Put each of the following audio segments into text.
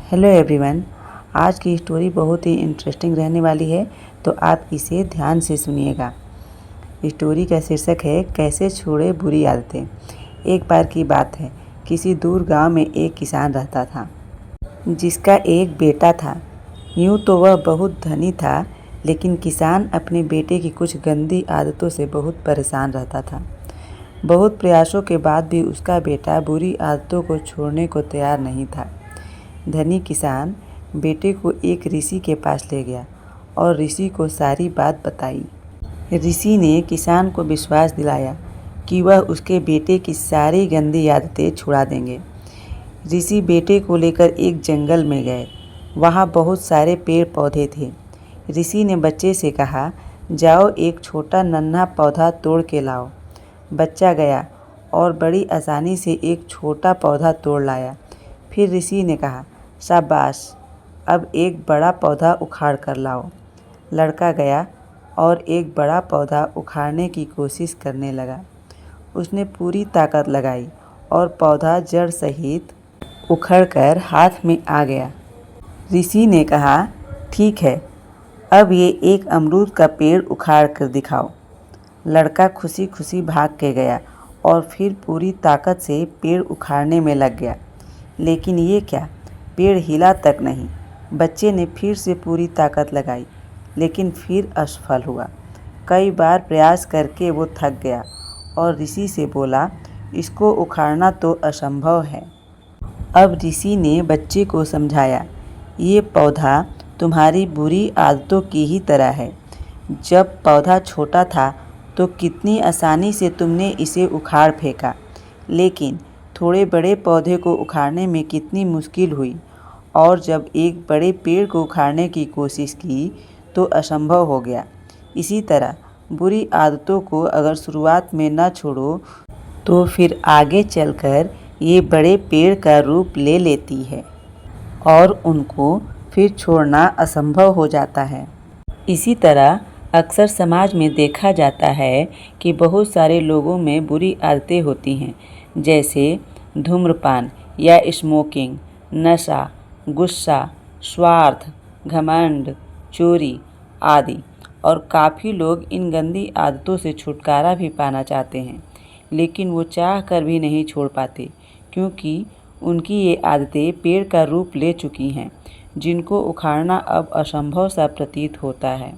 Hello everyone. आज की story बहुत ही इंटरेस्टिंग रहने वाली है, तो आप इसे ध्यान से सुनिएगा। स्टोरी का शीर्षक है कैसे छोड़े बुरी आदतें। एक बार की बात है, किसी दूर गांव में एक किसान रहता था जिसका एक बेटा था। यूँ तो वह बहुत धनी था, लेकिन किसान अपने बेटे की कुछ गंदी आदतों से बहुत परेशान रहता था। बहुत प्रयासों के बाद भी उसका बेटा बुरी आदतों को छोड़ने को तैयार नहीं था। धनी किसान बेटे को एक ऋषि के पास ले गया और ऋषि को सारी बात बताई। ऋषि ने किसान को विश्वास दिलाया कि वह उसके बेटे की सारी गंदी आदतें छुड़ा देंगे। ऋषि बेटे को लेकर एक जंगल में गए। वहाँ बहुत सारे पेड़ पौधे थे। ऋषि ने बच्चे से कहा, जाओ एक छोटा नन्हा पौधा तोड़ के लाओ। बच्चा गया और बड़ी आसानी से एक छोटा पौधा तोड़ लाया। फिर ऋषि ने कहा, शाबाश, अब एक बड़ा पौधा उखाड़ कर लाओ। लड़का गया और एक बड़ा पौधा उखाड़ने की कोशिश करने लगा। उसने पूरी ताकत लगाई और पौधा जड़ सहित उखड़कर हाथ में आ गया। ऋषि ने कहा, ठीक है, अब ये एक अमरूद का पेड़ उखाड़ कर दिखाओ। लड़का खुशी खुशी भाग के गया और फिर पूरी ताकत से पेड़ उखाड़ने में लग गया। लेकिन ये क्या, पेड़ हिला तक नहीं। बच्चे ने फिर से पूरी ताकत लगाई, लेकिन फिर असफल हुआ। कई बार प्रयास करके वो थक गया और ऋषि से बोला, इसको उखाड़ना तो असंभव है। अब ऋषि ने बच्चे को समझाया, ये पौधा तुम्हारी बुरी आदतों की ही तरह है। जब पौधा छोटा था तो कितनी आसानी से तुमने इसे उखाड़ फेंका, लेकिन थोड़े बड़े पौधे को उखाड़ने में कितनी मुश्किल हुई। और जब एक बड़े पेड़ को उखाड़ने की कोशिश की तो असंभव हो गया। इसी तरह बुरी आदतों को अगर शुरुआत में न छोड़ो तो फिर आगे चलकर ये बड़े पेड़ का रूप ले लेती है और उनको फिर छोड़ना असंभव हो जाता है। इसी तरह अक्सर समाज में देखा जाता है कि बहुत सारे लोगों में बुरी आदतें होती हैं, जैसे धूम्रपान या स्मोकिंग, नशा, गुस्सा, स्वार्थ, घमंड, चोरी आदि। और काफ़ी लोग इन गंदी आदतों से छुटकारा भी पाना चाहते हैं, लेकिन वो चाह कर भी नहीं छोड़ पाते, क्योंकि उनकी ये आदतें पेड़ का रूप ले चुकी हैं, जिनको उखाड़ना अब असंभव सा प्रतीत होता है।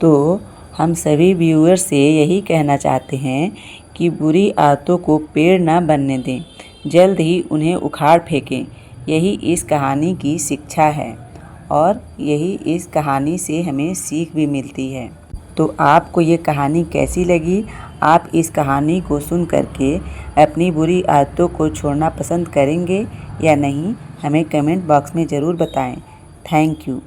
तो हम सभी व्यूअर्स से यही कहना चाहते हैं कि बुरी आदतों को पेड़ ना बनने दें, जल्द ही उन्हें उखाड़ फेंकें। यही इस कहानी की शिक्षा है और यही इस कहानी से हमें सीख भी मिलती है। तो आपको ये कहानी कैसी लगी? आप इस कहानी को सुन करके अपनी बुरी आदतों को छोड़ना पसंद करेंगे या नहीं? हमें कमेंट बॉक्स में ज़रूर बताएं। Thank you.